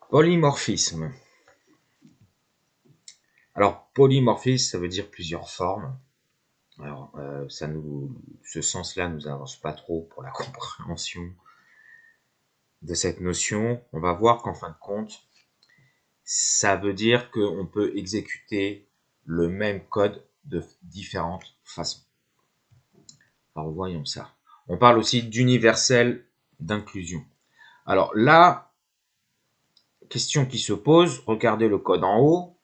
Polymorphisme. Alors, polymorphisme, ça veut dire plusieurs formes. Alors, ce sens-là nous avance pas trop pour la compréhension de cette notion. On va voir qu'en fin de compte, ça veut dire qu'on peut exécuter le même code de différentes façons. Alors, voyons ça. On parle aussi d'universel d'inclusion. Alors là, question qui se pose, regardez le code en haut.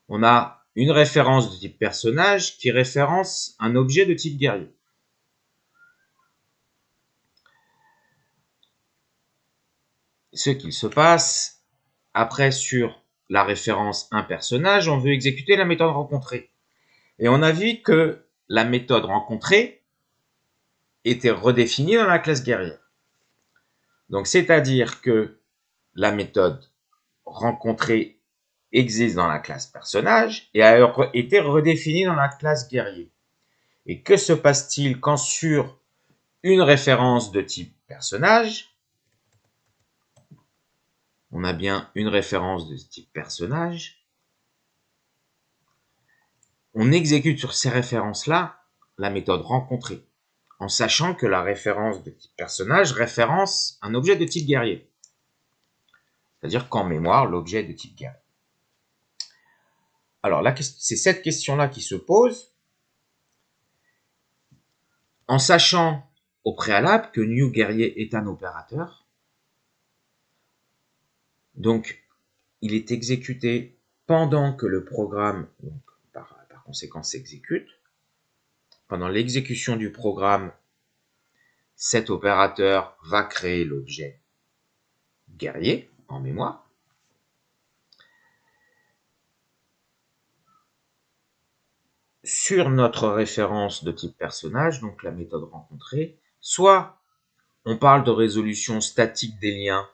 On a une référence de type personnage qui référence un objet de type guerrier. Ce qu'il se passe, après sur la référence un personnage, on veut exécuter la méthode rencontrée. Et on a vu que la méthode rencontrée était redéfinie dans la classe guerrier. Donc c'est-à-dire que la méthode rencontrée existe dans la classe personnage et a été redéfinie dans la classe guerrier. Et que se passe-t-il quand sur une référence de type personnage, on a bien une référence de type personnage, on exécute sur ces références-là la méthode rencontrée, en sachant que la référence de type personnage référence un objet de type guerrier. C'est-à-dire qu'en mémoire, l'objet est de type guerrier. Alors, c'est cette question-là qui se pose, en sachant au préalable que new guerrier est un opérateur. Donc, il est exécuté pendant que le programme, donc, par conséquent, s'exécute. Pendant l'exécution du programme, cet opérateur va créer l'objet guerrier en mémoire. Sur notre référence de type personnage, donc la méthode rencontrée, soit on parle de résolution statique des liens,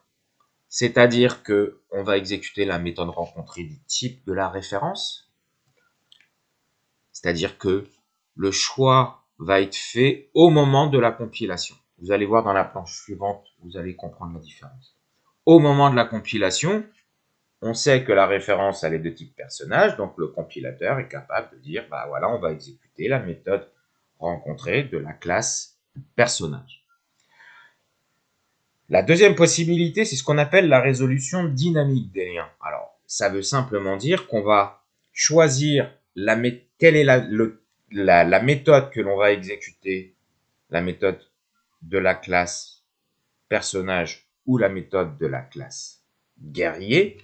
c'est-à-dire que on va exécuter la méthode rencontrée du type de la référence, c'est-à-dire que le choix va être fait au moment de la compilation. Vous allez voir dans la planche suivante, vous allez comprendre la différence. Au moment de la compilation, on sait que la référence elle est de type personnage, donc le compilateur est capable de dire, bah voilà, on va exécuter la méthode rencontrée de la classe personnage. La deuxième possibilité, c'est ce qu'on appelle la résolution dynamique des liens. Alors, ça veut simplement dire qu'on va choisir quelle est la méthode que l'on va exécuter, la méthode de la classe personnage ou la méthode de la classe guerrier,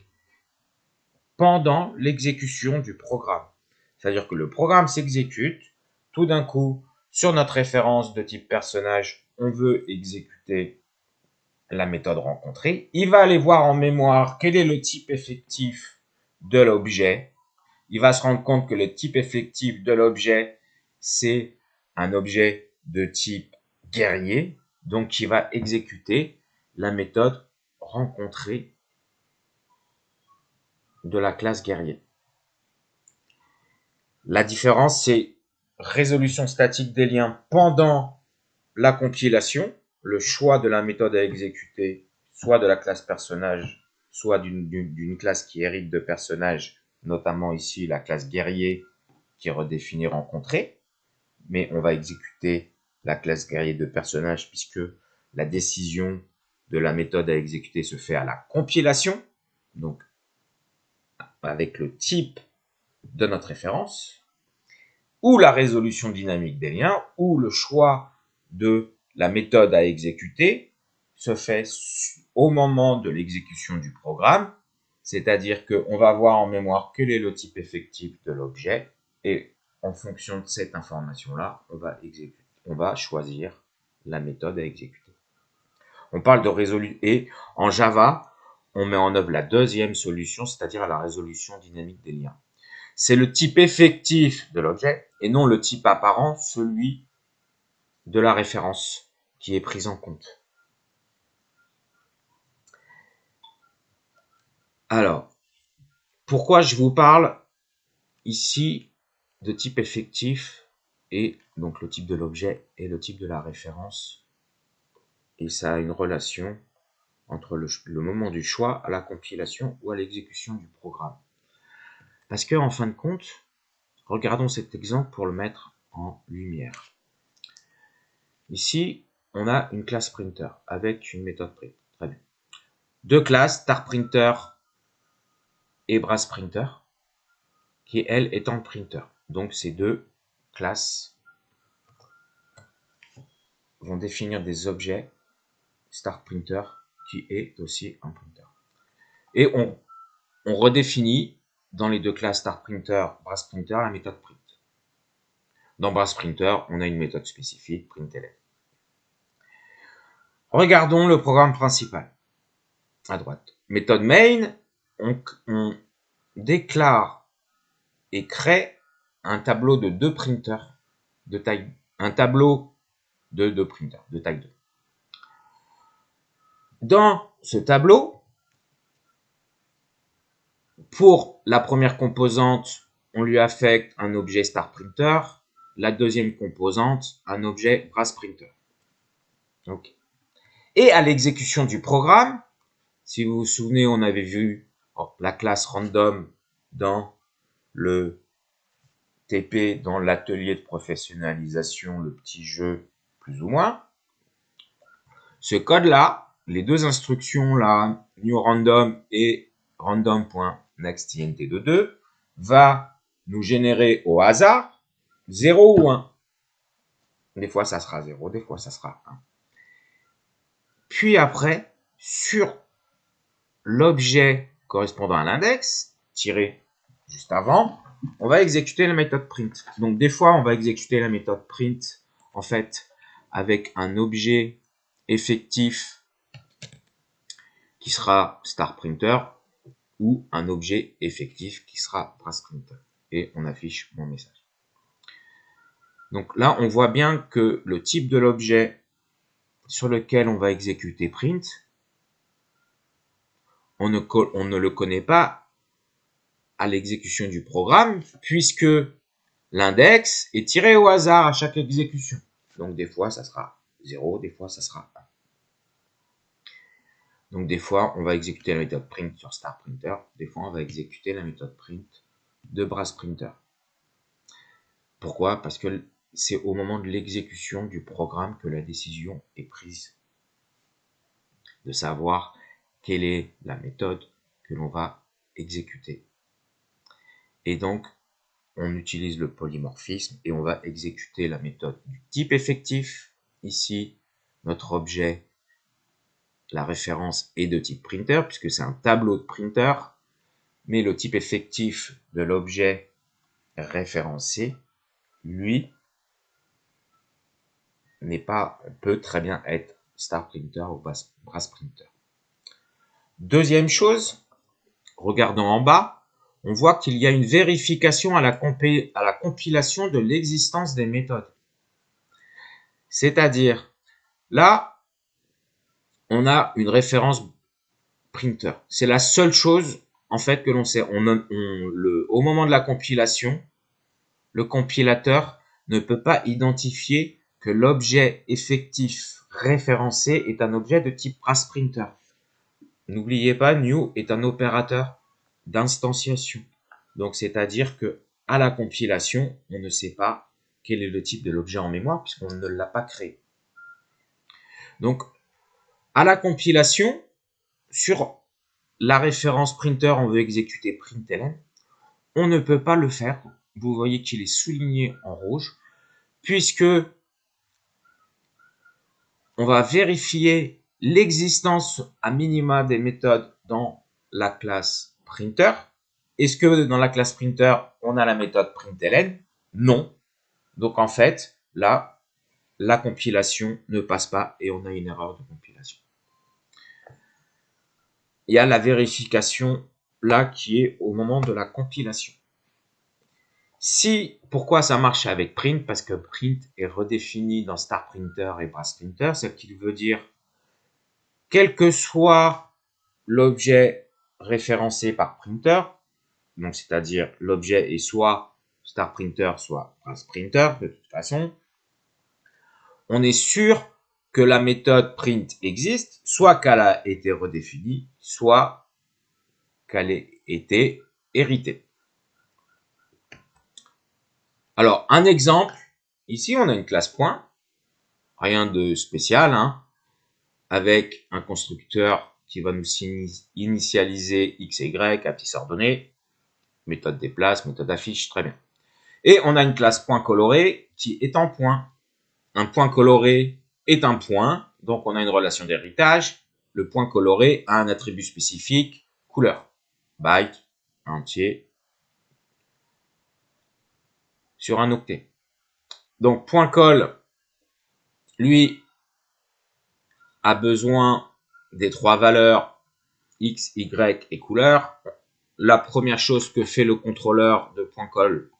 pendant l'exécution du programme. C'est-à-dire que le programme s'exécute, tout d'un coup, sur notre référence de type personnage, on veut exécuter la méthode rencontrée. Il va aller voir en mémoire quel est le type effectif de l'objet. Il va se rendre compte que le type effectif de l'objet, c'est un objet de type guerrier. Donc, il va exécuter la méthode rencontrée de la classe guerrier. La différence, c'est résolution statique des liens pendant la compilation, le choix de la méthode à exécuter, soit de la classe personnage, soit d'une classe qui hérite de personnage, notamment ici la classe guerrier qui est redéfinie rencontrée, mais on va exécuter la classe guerrier de personnage puisque la décision de la méthode à exécuter se fait à la compilation, donc avec le type de notre référence, ou la résolution dynamique des liens, ou le choix de la méthode à exécuter se fait au moment de l'exécution du programme, c'est-à-dire qu'on va voir en mémoire quel est le type effectif de l'objet, et en fonction de cette information-là, on va choisir la méthode à exécuter. On parle de résolution, et en Java, on met en œuvre la deuxième solution, c'est-à-dire la résolution dynamique des liens. C'est le type effectif de l'objet et non le type apparent, celui de la référence qui est prise en compte. Alors, pourquoi je vous parle ici de type effectif et donc le type de l'objet et le type de la référence, et ça a une relation entre le moment du choix à la compilation ou à l'exécution du programme. Parce que, en fin de compte, regardons cet exemple pour le mettre en lumière. Ici, on a une classe printer avec une méthode print. Très bien. Deux classes, startPrinter et brassPrinter, qui elle est en printer. Donc ces deux classes vont définir des objets startPrinter qui est aussi un printer. Et on redéfinit dans les deux classes startPrinter, brassPrinter la méthode print. Dans brassPrinter, on a une méthode spécifique, println. Regardons le programme principal à droite. Méthode main, on déclare et crée un tableau de deux printers de taille, un tableau de deux printers de taille 2. Dans ce tableau, pour la première composante, on lui affecte un objet startPrinter, la deuxième composante, un objet brassPrinter. Okay. Et à l'exécution du programme, si vous vous souvenez, on avait vu la classe random dans le TP, dans l'atelier de professionnalisation, le petit jeu plus ou moins. Ce code-là, les deux instructions là, new random et random.nextInt22, va nous générer au hasard 0 ou 1. Des fois, ça sera 0, des fois, ça sera 1. Puis après, sur l'objet correspondant à l'index, tiré juste avant, on va exécuter la méthode print. Donc, des fois, on va exécuter la méthode print, en fait, avec un objet effectif qui sera startPrinter ou un objet effectif qui sera brassPrinter. Et on affiche mon message. Donc là, on voit bien que le type de l'objet sur lequel on va exécuter print, on ne le connaît pas à l'exécution du programme, puisque l'index est tiré au hasard à chaque exécution. Donc des fois, ça sera 0, des fois, ça sera 1. Donc des fois, on va exécuter la méthode print sur startPrinter, des fois, on va exécuter la méthode print de brassPrinter. Pourquoi? Parce que c'est au moment de l'exécution du programme que la décision est prise de savoir quelle est la méthode que l'on va exécuter. Et donc, on utilise le polymorphisme et on va exécuter la méthode du type effectif. Ici, notre objet, la référence est de type printer puisque c'est un tableau de printer, mais le type effectif de l'objet référencé, lui, peut très bien être startPrinter ou brassPrinter. Deuxième chose, regardons en bas, on voit qu'il y a une vérification à la compilation de l'existence des méthodes. C'est-à-dire, là, on a une référence printer. C'est la seule chose, en fait, que l'on sait. Au moment de la compilation, le compilateur ne peut pas identifier que l'objet effectif référencé est un objet de type brassPrinter. N'oubliez pas, new est un opérateur d'instanciation. Donc, c'est-à-dire que à la compilation, on ne sait pas quel est le type de l'objet en mémoire puisqu'on ne l'a pas créé. Donc, à la compilation, sur la référence printer, on veut exécuter println. On ne peut pas le faire. Vous voyez qu'il est souligné en rouge puisque on va vérifier l'existence à minima des méthodes dans la classe printer. Est-ce que dans la classe printer, on a la méthode println? Non. Donc en fait, là, la compilation ne passe pas et on a une erreur de compilation. Il y a la vérification là qui est au moment de la compilation. Pourquoi ça marche avec print? Parce que print est redéfini dans startPrinter et brassPrinter, ce qui veut dire quel que soit l'objet référencé par printer, donc c'est-à-dire l'objet est soit startPrinter, soit brassPrinter, de toute façon, on est sûr que la méthode print existe, soit qu'elle a été redéfinie, soit qu'elle ait été héritée. Alors, un exemple, ici on a une classe point, rien de spécial, hein, avec un constructeur qui va nous initialiser x et y à petits ordonnées, méthode déplace, méthode affiche, très bien. Et on a une classe point coloré qui est en point. Un point coloré est un point, donc on a une relation d'héritage. Le point coloré a un attribut spécifique, couleur, byte, entier, sur un octet. Donc point col, lui, a besoin des trois valeurs x, y et couleur. La première chose que fait le contrôleur de point col,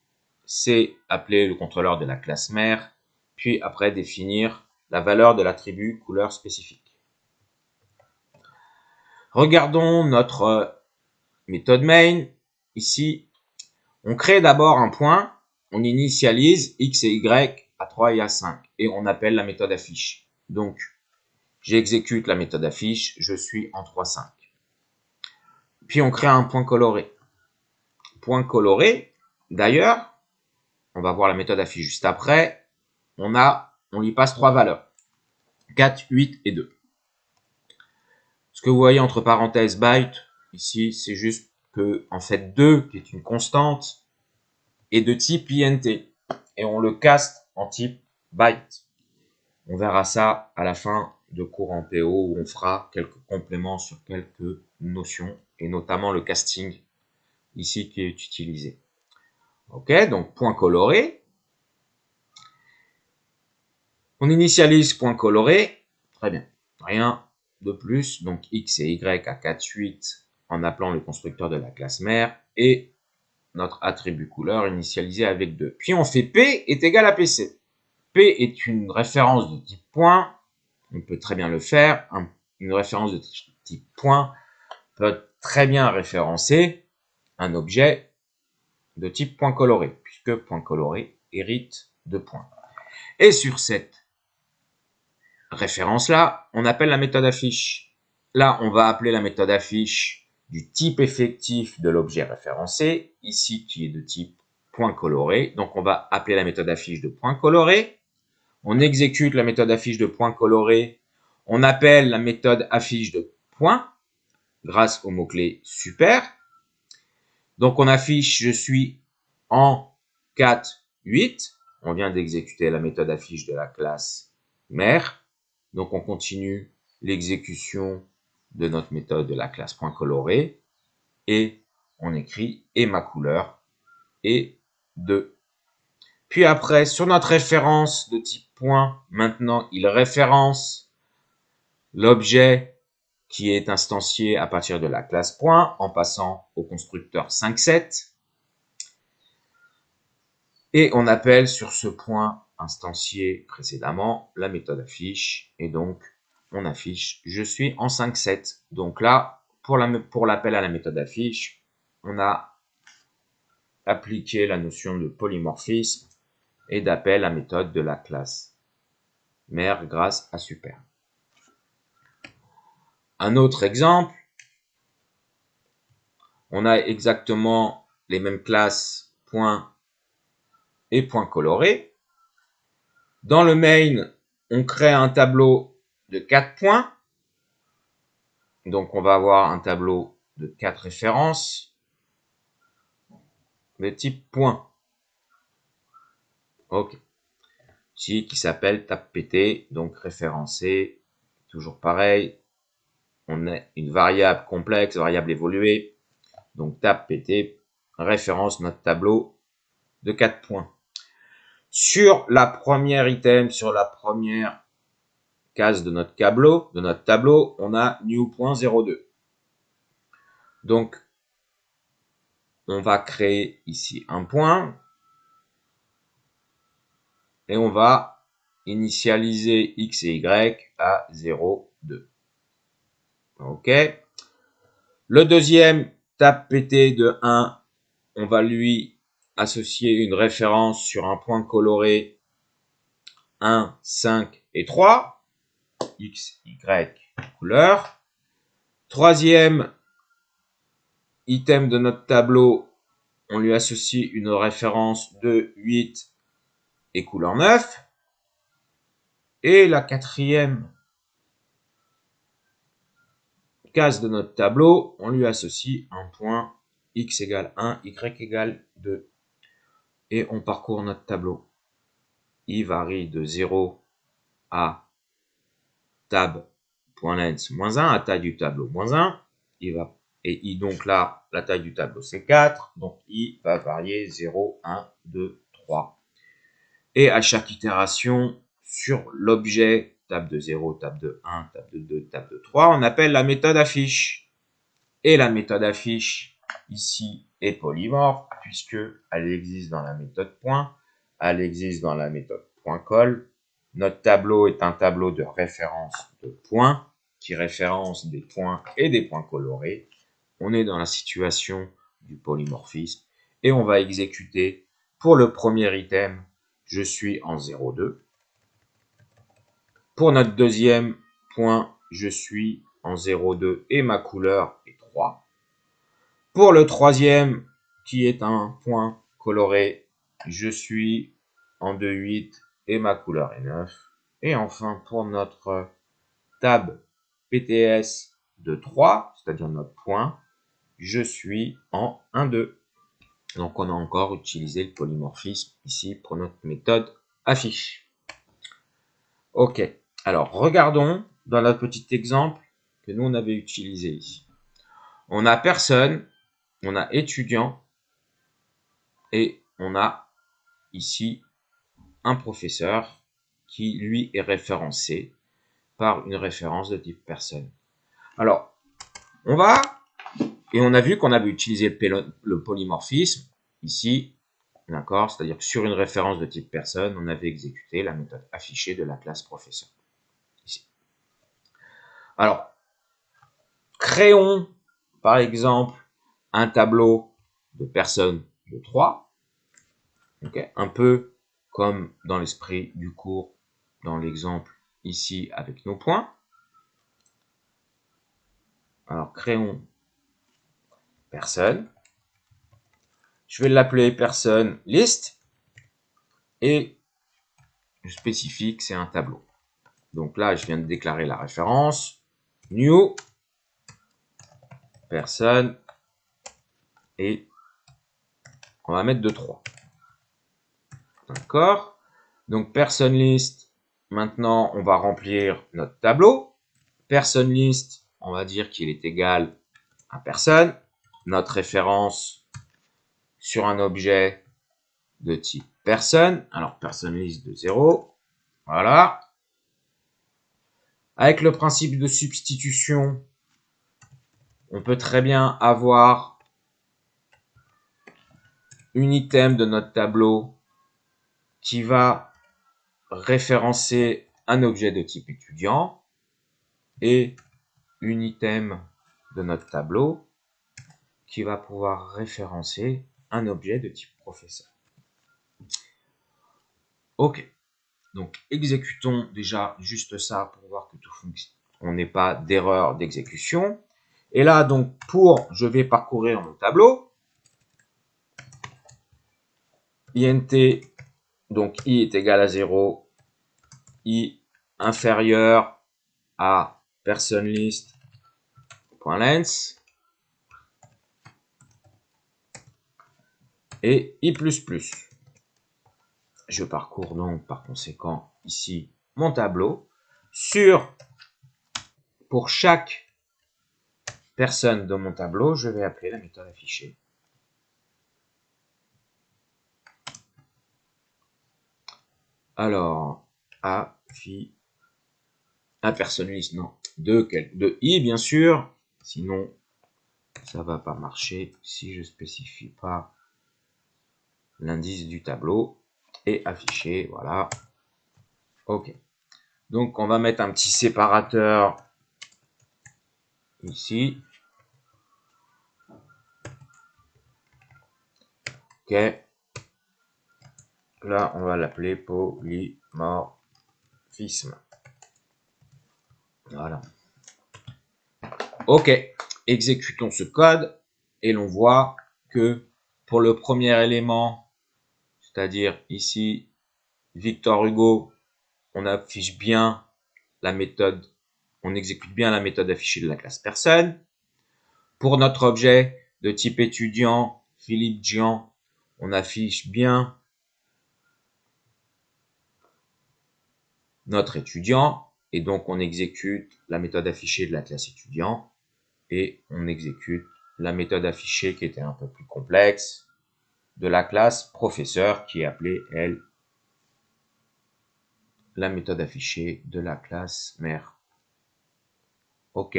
c'est appeler le contrôleur de la classe mère, puis après définir la valeur de l'attribut couleur spécifique. Regardons notre méthode main. Ici, on crée d'abord un point, on initialise x et y à 3 et à 5, et on appelle la méthode affiche. Donc, j'exécute la méthode affiche, je suis en 3, 5. Puis on crée un point coloré. Point coloré, d'ailleurs, on va voir la méthode affiche juste après, on lui passe trois valeurs, 4, 8 et 2. Ce que vous voyez entre parenthèses byte, ici, c'est juste que, en fait, 2, qui est une constante, est de type int, et on le caste en type byte. On verra ça à la fin de cours en PO, où on fera quelques compléments sur quelques notions, et notamment le casting, ici, qui est utilisé. Ok, donc point coloré. On initialise point coloré. Très bien. Rien de plus. Donc x et y à 4, 8 en appelant le constructeur de la classe mère et notre attribut couleur initialisé avec 2. Puis on fait P est égal à PC. P est une référence de type point. On peut très bien le faire. Une référence de type point peut très bien référencer un objet de type point coloré, puisque point coloré hérite de points. Et sur cette référence-là, on appelle la méthode affiche. Là, on va appeler la méthode affiche du type effectif de l'objet référencé, ici qui est de type point coloré. Donc, on va appeler la méthode affiche de point coloré. On exécute la méthode affiche de point coloré. On appelle la méthode affiche de point grâce au mot-clé super. Donc, on affiche je suis en 4, 8. On vient d'exécuter la méthode affiche de la classe mère. Donc, on continue l'exécution de notre méthode de la classe point coloré et on écrit et ma couleur est 2. Puis après, sur notre référence de type point, maintenant, il référence l'objet qui est instancié à partir de la classe point en passant au constructeur 5, 7. Et on appelle sur ce point instancié précédemment la méthode affiche et donc on affiche je suis en 5, 7. Donc là, pour l'appel à la méthode affiche, on a appliqué la notion de polymorphisme et d'appel à méthode de la classe mère grâce à super. Un autre exemple, on a exactement les mêmes classes point et point coloré. Dans le main, on crée un tableau de 4 points. Donc, on va avoir un tableau de 4 références de type point. Ok. Ici, qui s'appelle tab.pt, donc référencé. Toujours pareil. On a une variable complexe, variable évoluée. Donc, tab.pt référence notre tableau de 4 points. Sur la première item, sur la première case de notre tableau, on a new.02. Donc, on va créer ici un point et on va initialiser x et y à 0, 2. Ok. Le deuxième tab.pt de 1, on va lui associer une référence sur un point coloré 1, 5 et 3. X, Y, couleur. Troisième item de notre tableau, on lui associe une référence de 8 et couleur 9. Et la quatrième case de notre tableau, on lui associe un point X égale 1, Y égale 2. Et on parcourt notre tableau. Il varie de 0 à tab.length moins 1, à taille du tableau moins 1. Et I, donc là, la taille du tableau c'est 4. Donc I va varier 0, 1, 2, 3. Et à chaque itération sur l'objet, table de 0, table de 1, table de 2, table de 3, on appelle la méthode affiche. Et la méthode affiche ici est polymorphe puisque elle existe dans la méthode point, elle existe dans la méthode point call. Notre tableau est un tableau de référence de points qui référence des points et des points colorés. On est dans la situation du polymorphisme et on va exécuter pour le premier item, je suis en 0,2. Pour notre deuxième point, je suis en 0,2 et ma couleur est 3. Pour le troisième, qui est un point coloré, je suis en 2,8 et ma couleur est 9. Et enfin, pour notre tab PTS de 3, c'est-à-dire notre point, je suis en 1,2. Donc, on a encore utilisé le polymorphisme ici pour notre méthode affiche. Ok, alors regardons dans notre petit exemple que nous on avait utilisé ici. On a personne, on a étudiant et on a ici un professeur qui lui est référencé par une référence de type personne. Alors, on va, et on a vu qu'on avait utilisé le polymorphisme ici, d'accord, c'est-à-dire que sur une référence de type personne, on avait exécuté la méthode affichée de la classe professeur. Ici. Alors, créons par exemple un tableau de personnes de 3, okay, un peu comme dans l'esprit du cours, dans l'exemple ici avec nos points. Alors, créons personne. Je vais l'appeler personne list et je spécifie que c'est un tableau. Donc là, je viens de déclarer la référence. New personne et on va mettre de 3. D'accord? Donc personne list, maintenant on va remplir notre tableau. Personne list, on va dire qu'il est égal à personne. Notre référence sur un objet de type personne. Alors personne list de 0. Voilà. Avec le principe de substitution, on peut très bien avoir une item de notre tableau qui va référencer un objet de type étudiant et une item de notre tableau qui va pouvoir référencer un objet de type professeur. Ok, donc exécutons déjà juste ça pour voir que tout fonctionne. On n'ait pas d'erreur d'exécution. Et là, donc, je vais parcourir mon tableau. INT, donc I est égal à 0, I inférieur à personneList.length et I++. Je parcours donc par conséquent ici mon tableau. Pour chaque personne de mon tableau, je vais appeler la méthode affichée. Alors, personne liste, non, de I bien sûr, sinon ça va pas marcher si je spécifie pas l'indice du tableau et affiché, voilà. Ok. Donc on va mettre un petit séparateur ici. Ok. Là, on va l'appeler polymorphisme. Voilà. OK. Exécutons ce code et l'on voit que pour le premier élément, c'est-à-dire ici, Victor Hugo, on affiche bien la méthode, on exécute bien la méthode affichée de la classe personne. Pour notre objet de type étudiant, Philippe Jean, on affiche bien notre étudiant et donc on exécute la méthode affichée de la classe étudiant et on exécute la méthode affichée qui était un peu plus complexe de la classe professeur qui est appelée, elle, la méthode affichée de la classe mère. OK.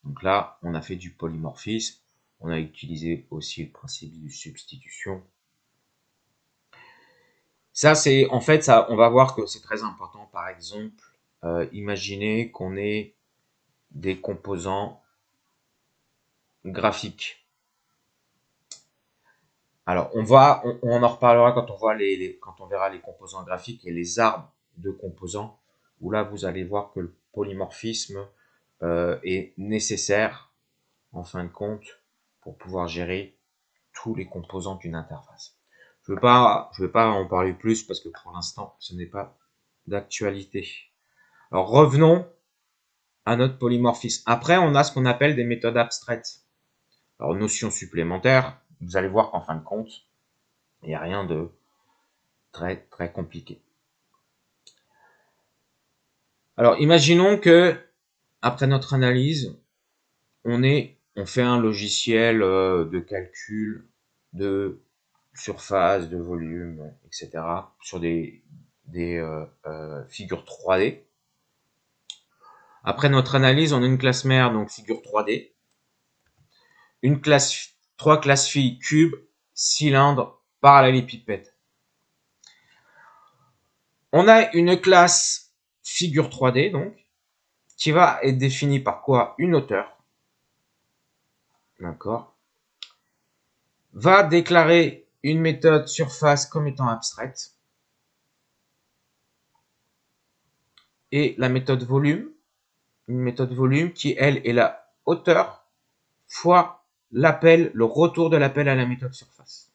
Donc là, on a fait du polymorphisme. On a utilisé aussi le principe de substitution. Ça, c'est en fait, ça, on va voir que c'est très important. Par exemple, imaginez qu'on ait des composants graphiques. Alors, on en reparlera quand on voit quand on verra les composants graphiques et les arbres de composants, où là, vous allez voir que le polymorphisme est nécessaire, en fin de compte, pour pouvoir gérer tous les composants d'une interface. Je ne vais pas en parler plus parce que pour l'instant, ce n'est pas d'actualité. Alors, revenons à notre polymorphisme. Après, on a ce qu'on appelle des méthodes abstraites. Alors, notion supplémentaire, vous allez voir qu'en fin de compte, il n'y a rien de très compliqué. Alors, imaginons que après notre analyse, on fait un logiciel de calcul de surface, de volume, etc. sur des figures 3D. Après notre analyse, on a une classe mère, donc figure 3D, trois classes filles, cube, cylindre, parallélépipède. On a une classe figure 3D, donc, qui va être définie par quoi? Une hauteur. D'accord. Va déclarer une méthode surface comme étant abstraite. Et la méthode volume, une méthode volume qui, elle, est la hauteur fois l'appel, le retour de l'appel à la méthode surface.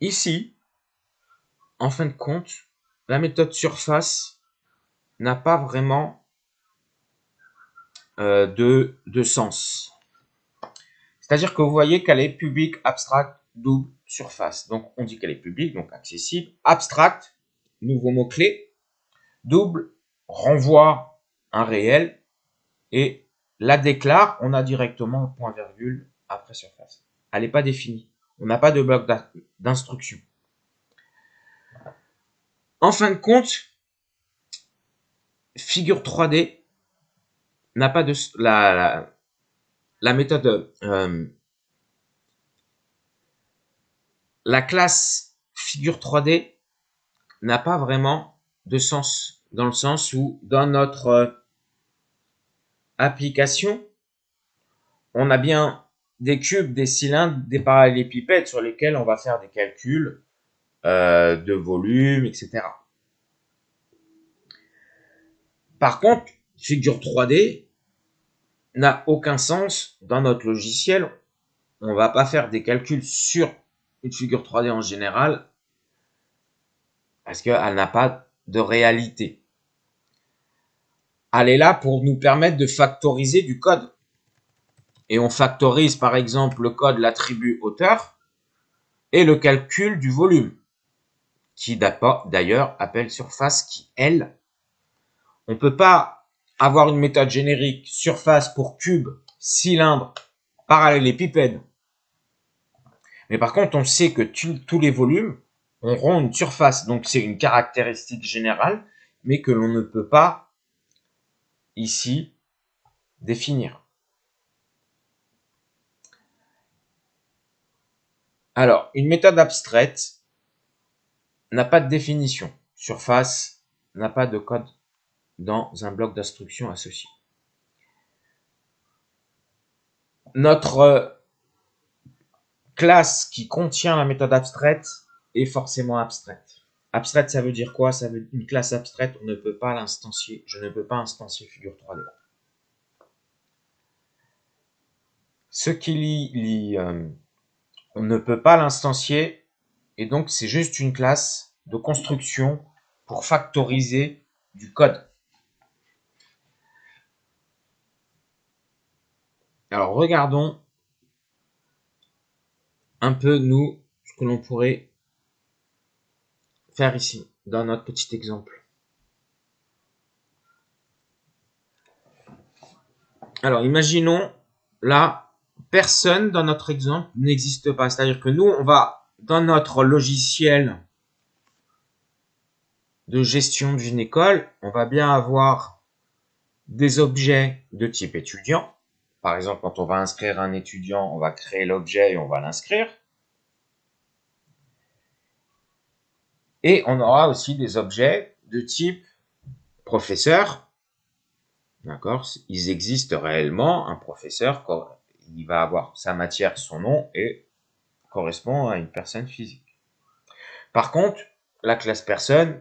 Ici, en fin de compte, la méthode surface n'a pas vraiment de sens. C'est-à-dire que vous voyez qu'elle est publique, abstract, double, surface. Donc on dit qu'elle est publique, donc accessible. Abstract, nouveau mot-clé. Double, renvoie un réel. Et la déclare, on a directement un point-virgule après surface. Elle n'est pas définie. On n'a pas de bloc d'instruction. En fin de compte, figure 3D n'a pas de la méthode la classe figure 3D n'a pas vraiment de sens dans le sens où dans notre application, on a bien des cubes, des cylindres, des parallélépipèdes sur lesquels on va faire des calculs de volume, etc. Par contre, figure 3D n'a aucun sens dans notre logiciel. On va pas faire des calculs sur une figure 3D en général parce qu'elle n'a pas de réalité. Elle est là pour nous permettre de factoriser du code. Et on factorise par exemple le code, l'attribut hauteur et le calcul du volume, qui d'ailleurs appelle surface qui, elle, on ne peut pas avoir une méthode générique surface pour cube, cylindre, parallélépipède. Mais par contre, on sait que tous les volumes auront une surface. Donc c'est une caractéristique générale, mais que l'on ne peut pas ici définir. Alors, une méthode abstraite n'a pas de définition. Surface n'a pas de code dans un bloc d'instruction associé. Notre classe qui contient la méthode abstraite est forcément abstraite. Abstraite, ça veut dire quoi? Ça veut dire une classe abstraite, on ne peut pas l'instancier. Je ne peux pas instancier figure 3D. Ce qui on ne peut pas l'instancier, et donc c'est juste une classe de construction pour factoriser du code. Alors regardons un peu nous ce que l'on pourrait faire ici dans notre petit exemple. Alors imaginons là, personne dans notre exemple n'existe pas. C'est-à-dire que nous, on va dans notre logiciel de gestion d'une école, on va bien avoir des objets de type étudiant. Par exemple, quand on va inscrire un étudiant, on va créer l'objet et on va l'inscrire. Et on aura aussi des objets de type professeur. D'accord? Ils existent réellement. Un professeur, il va avoir sa matière, son nom et correspond à une personne physique. Par contre, la classe personne,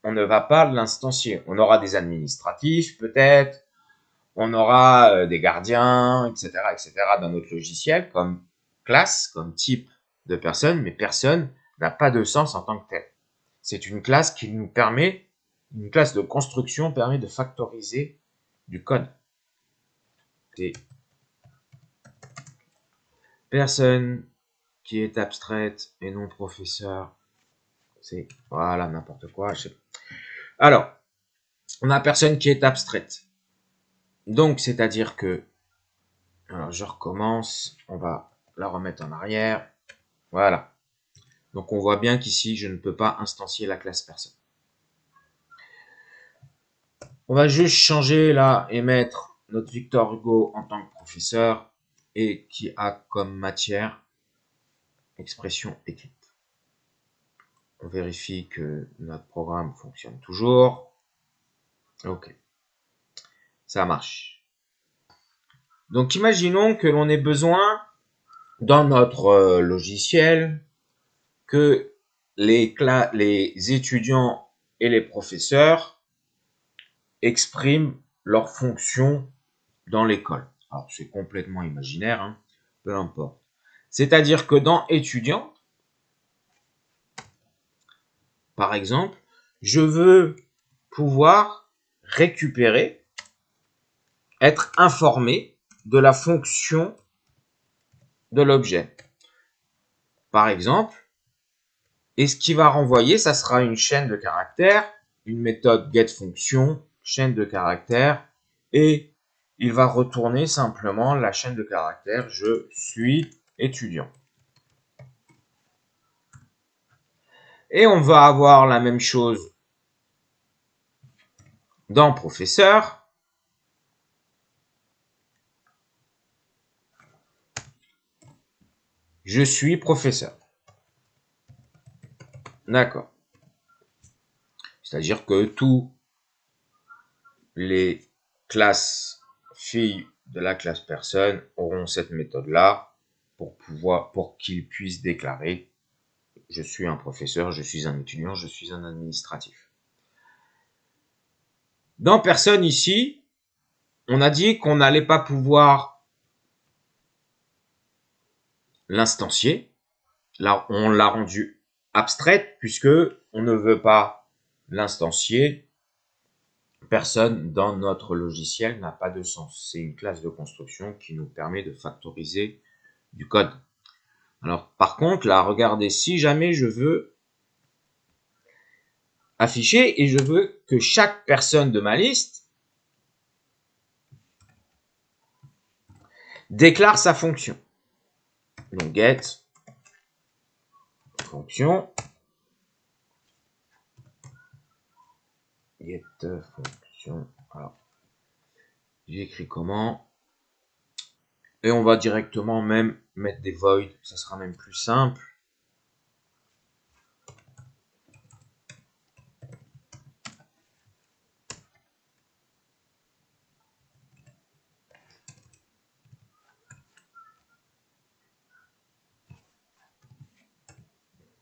on ne va pas l'instancier. On aura des administratifs peut-être, on aura des gardiens, etc., dans notre logiciel comme classe, comme type de personne, mais personne n'a pas de sens en tant que tel. C'est une classe qui nous permet, une classe de construction permet de factoriser du code. C'est personne qui est abstraite et non professeur. C'est, voilà, n'importe quoi. Alors, on a personne qui est abstraite. Donc, c'est-à-dire que, alors je recommence, on va la remettre en arrière. Voilà. Donc, on voit bien qu'ici, je ne peux pas instancier la classe personne. On va juste changer là et mettre notre Victor Hugo en tant que professeur et qui a comme matière expression écrite. On vérifie que notre programme fonctionne toujours. Ok. Ça marche. Donc, imaginons que l'on ait besoin dans notre logiciel que les étudiants et les professeurs expriment leurs fonctions dans l'école. Alors, c'est complètement imaginaire, hein, peu importe. C'est-à-dire que dans étudiant, par exemple, je veux pouvoir récupérer, être informé de la fonction de l'objet. Par exemple, et ce qui va renvoyer, ça sera une chaîne de caractères, une méthode getFunction, chaîne de caractères, et il va retourner simplement la chaîne de caractères je suis étudiant. Et on va avoir la même chose dans professeur. Je suis professeur. D'accord. C'est-à-dire que tous les classes filles de la classe personne auront cette méthode-là pour qu'ils puissent déclarer je suis un professeur, je suis un étudiant, je suis un administratif. Dans personne ici, on a dit qu'on n'allait pas pouvoir l'instancier. Là, on l'a rendu abstraite puisque on ne veut pas l'instancier. Personne dans notre logiciel n'a pas de sens. C'est une classe de construction qui nous permet de factoriser du code. Alors, par contre, là, regardez, si jamais je veux afficher et je veux que chaque personne de ma liste déclare sa fonction. Donc, get fonction. Get fonction. Alors, j'écris comment? Et on va directement même mettre des voids. Ça sera même plus simple.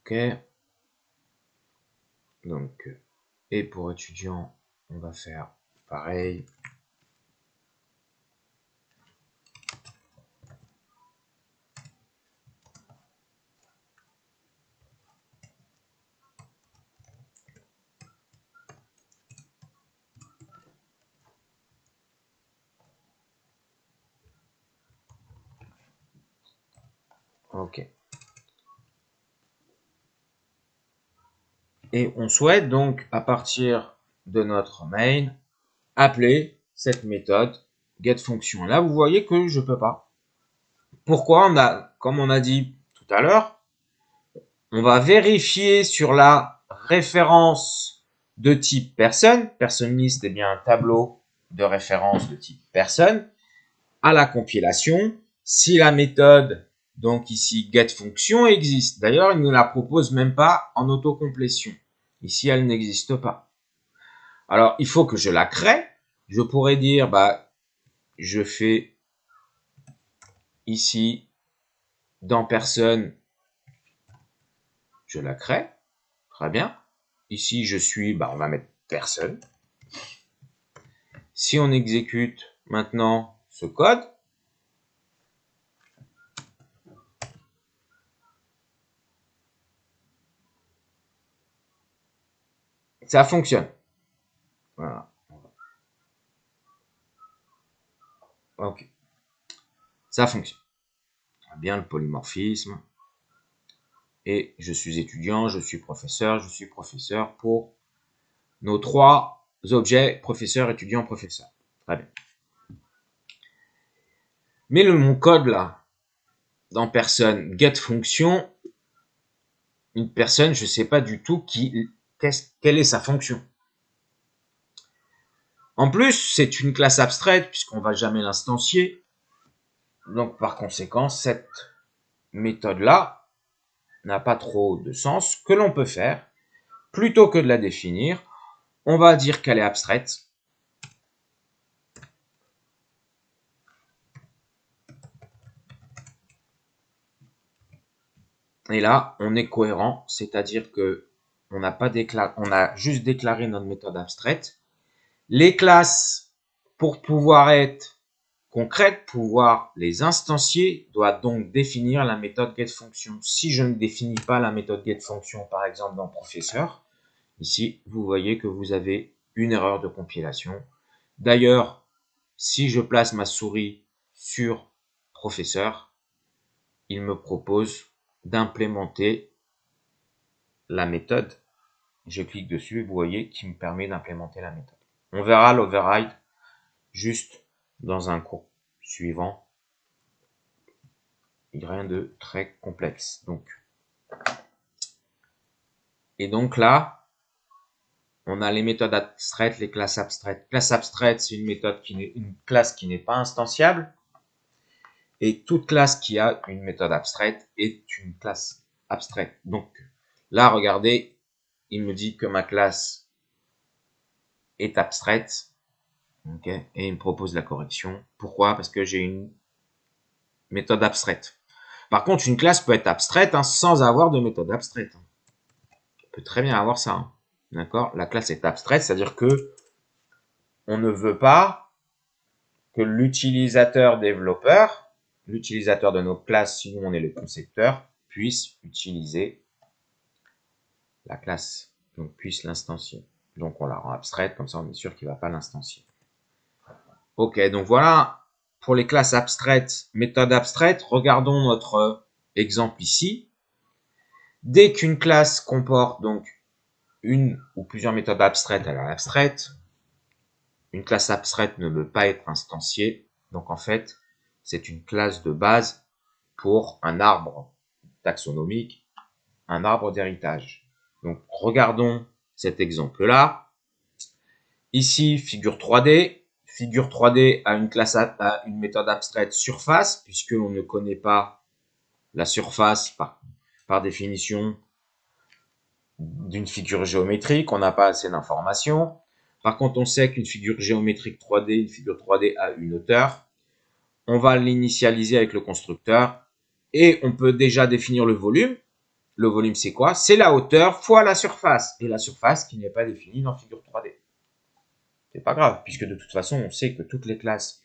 Ok. Et pour étudiant, on va faire pareil. OK. Et on souhaite donc, à partir de notre main, appeler cette méthode getFunction. Là, vous voyez que je peux pas. Pourquoi? Comme on a dit tout à l'heure, on va vérifier sur la référence de type personne. Personne list est bien un tableau de référence de type personne. À la compilation, si la méthode, donc ici getFunction, existe. D'ailleurs, il ne la propose même pas en autocomplétion. Ici, elle n'existe pas. Alors, il faut que je la crée. Je pourrais dire, je fais ici, dans personne, je la crée. Très bien. Ici, je suis, on va mettre personne. Si on exécute maintenant ce code, ça fonctionne. Voilà. OK. Ça fonctionne. Bien le polymorphisme. Et je suis étudiant, je suis professeur pour nos trois objets, professeur, étudiant, professeur. Très bien. Mais mon code là, dans personne, getFunction, une personne, je ne sais pas du tout quelle est sa fonction. En plus, c'est une classe abstraite puisqu'on ne va jamais l'instancier. Donc, par conséquent, cette méthode-là n'a pas trop de sens. Ce que l'on peut faire, plutôt que de la définir, on va dire qu'elle est abstraite. Et là, on est cohérent, c'est-à-dire que on a juste déclaré notre méthode abstraite. Les classes, pour pouvoir être concrètes, pouvoir les instancier, doivent donc définir la méthode getFunction. Si je ne définis pas la méthode getFunction, par exemple dans professeur, ici, vous voyez que vous avez une erreur de compilation. D'ailleurs, si je place ma souris sur professeur, il me propose d'implémenter la méthode. Je clique dessus et vous voyez qu'il me permet d'implémenter la méthode. On verra l'override juste dans un cours suivant. Rien de très complexe. Et donc là, on a les méthodes abstraites, les classes abstraites. Classe abstraite, c'est une classe qui n'est pas instanciable. Et toute classe qui a une méthode abstraite est une classe abstraite. Donc là, regardez, il me dit que ma classe est abstraite. Okay, et il me propose la correction. Pourquoi? Parce que j'ai une méthode abstraite. Par contre, une classe peut être abstraite sans avoir de méthode abstraite. On peut très bien avoir ça. D'accord? La classe est abstraite, c'est-à-dire que on ne veut pas que l'utilisateur développeur, l'utilisateur de nos classes, si nous on est le concepteur, puisse utiliser la classe, donc puisse l'instancier. Donc on la rend abstraite, comme ça on est sûr qu'il ne va pas l'instancier. Ok, donc voilà pour les classes abstraites, méthodes abstraites. Regardons notre exemple ici. Dès qu'une classe comporte donc une ou plusieurs méthodes abstraites, elle est abstraite. Une classe abstraite ne peut pas être instanciée. Donc en fait, c'est une classe de base pour un arbre taxonomique, un arbre d'héritage. Donc regardons cet exemple-là. Ici, figure 3D. Figure 3D a une méthode abstraite surface, puisque on ne connaît pas la surface par définition d'une figure géométrique, on n'a pas assez d'informations. Par contre, on sait qu'une figure géométrique 3D, une figure 3D a une hauteur. On va l'initialiser avec le constructeur et on peut déjà définir le volume. le volume, c'est quoi? C'est la hauteur fois la surface. Et la surface qui n'est pas définie dans figure 3D. C'est pas grave, puisque de toute façon, on sait que toutes les classes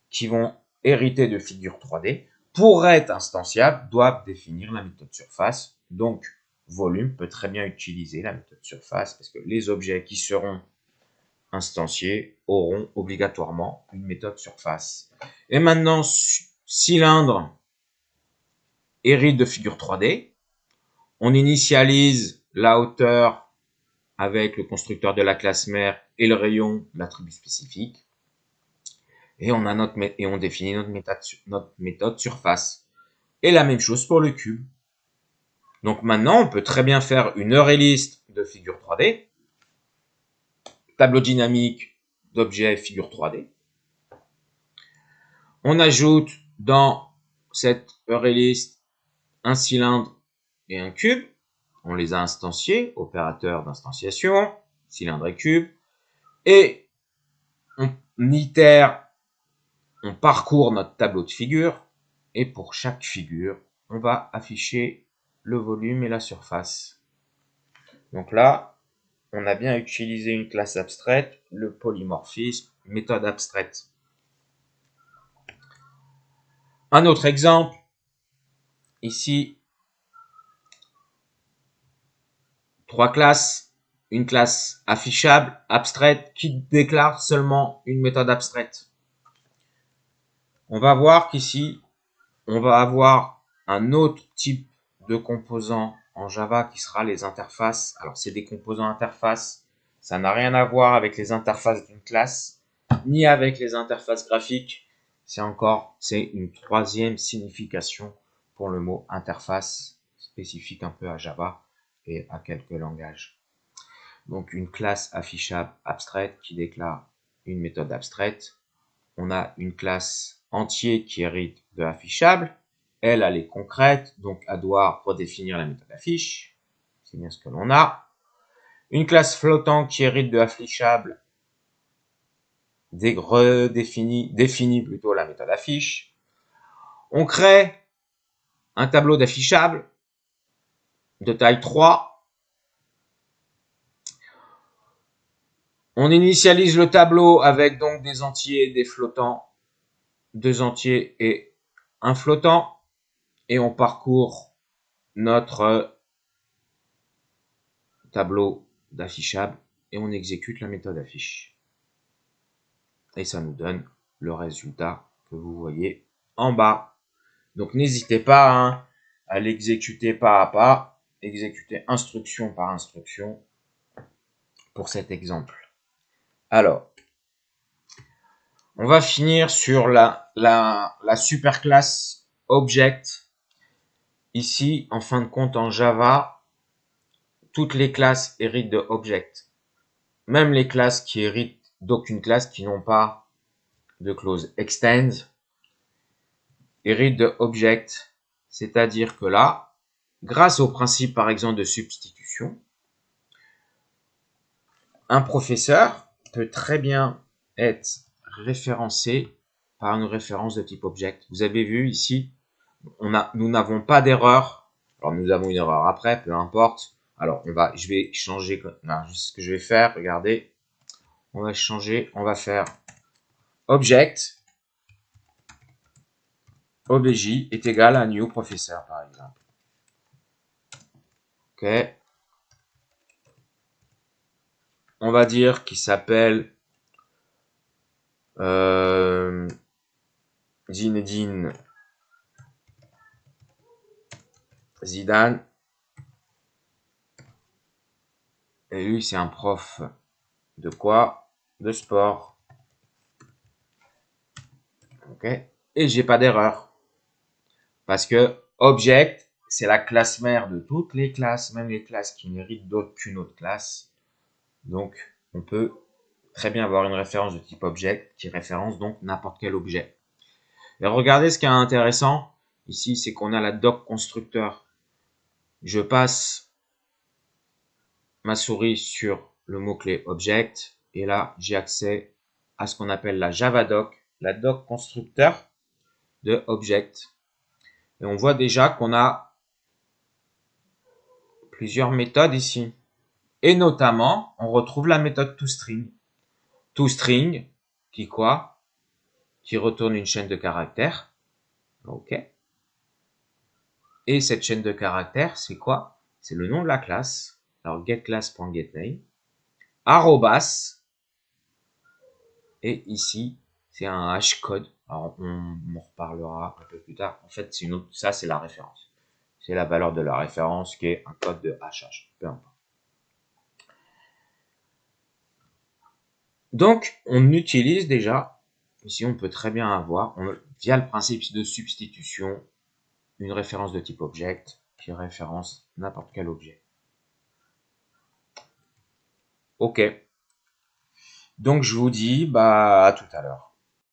qui vont hériter de figure 3D, pour être instanciables, doivent définir la méthode surface. Donc, volume peut très bien utiliser la méthode surface, parce que les objets qui seront instanciés auront obligatoirement une méthode surface. Et maintenant, cylindre hérite de figure 3D. On initialise la hauteur avec le constructeur de la classe mère et le rayon de l'attribut spécifique. Et on définit notre méthode surface. Et la même chose pour le cube. Donc maintenant, on peut très bien faire une EureList de figure 3D, tableau dynamique d'objets figure 3D. On ajoute dans cette EureList un cylindre et un cube. On les a instanciés, opérateur d'instanciation, cylindre et cube. Et on itère, on parcourt notre tableau de figures. Et pour chaque figure, on va afficher le volume et la surface. Donc là, on a bien utilisé une classe abstraite, le polymorphisme, méthode abstraite. Un autre exemple, ici, 3 classes, une classe affichable, abstraite, qui déclare seulement une méthode abstraite. On va voir qu'ici, on va avoir un autre type de composants en Java qui sera les interfaces. Alors, c'est des composants interfaces. Ça n'a rien à voir avec les interfaces d'une classe, ni avec les interfaces graphiques. C'est une troisième signification pour le mot interface, spécifique un peu à Java et à quelques langages. Donc, une classe affichable abstraite qui déclare une méthode abstraite. On a une classe entier qui hérite de affichable. Elle est concrète, donc elle doit redéfinir la méthode affiche. C'est bien ce que l'on a. Une classe flottant qui hérite de affichable définit plutôt la méthode affiche. On crée un tableau d'affichable de taille 3. On initialise le tableau avec donc des entiers et des flottants, 2 entiers et un flottant, et on parcourt notre tableau d'affichable et on exécute la méthode affiche. Et ça nous donne le résultat que vous voyez en bas. Donc n'hésitez pas à l'exécuter pas à pas, exécuter instruction par instruction pour cet exemple. Alors, on va finir sur la superclasse Object. Ici, en fin de compte, en Java, toutes les classes héritent de Object. Même les classes qui héritent d'aucune classe, qui n'ont pas de clause extend, héritent de Object. C'est-à-dire que là, grâce au principe, par exemple, de substitution, un professeur peut très bien être référencé par une référence de type Object. Vous avez vu ici, nous n'avons pas d'erreur. Alors, nous avons une erreur après, peu importe. Alors, je vais changer, ce que je vais faire, regardez. On va changer, on va faire Object, obj est égal à new professeur, par exemple. Ok. On va dire qu'il s'appelle Zinedine Zidane. Et lui, c'est un prof de quoi? De sport. Ok. Et j'ai pas d'erreur. Parce que Object, c'est la classe mère de toutes les classes, même les classes qui n'héritent d'aucune autre classe. Donc, on peut très bien avoir une référence de type Object qui référence donc n'importe quel objet. Et regardez ce qui est intéressant ici, c'est qu'on a la doc constructeur. Je passe ma souris sur le mot-clé Object et là, j'ai accès à ce qu'on appelle la JavaDoc, la doc constructeur de Object. Et on voit déjà qu'on a plusieurs méthodes ici. Et notamment, on retrouve la méthode toString. toString, qui quoi? Qui retourne une chaîne de caractères. OK. Et cette chaîne de caractères, c'est quoi? C'est le nom de la classe. Alors, getClass.getName, arrobas, et ici, c'est un hashcode. Alors, on en reparlera un peu plus tard. En fait, c'est une autre, ça, c'est la référence. C'est la valeur de la référence qui est un code de hashhash. Peu importe. Donc, on utilise déjà, ici, on peut très bien avoir, via le principe de substitution, une référence de type object qui référence n'importe quel objet. OK. Donc, je vous dis, à tout à l'heure.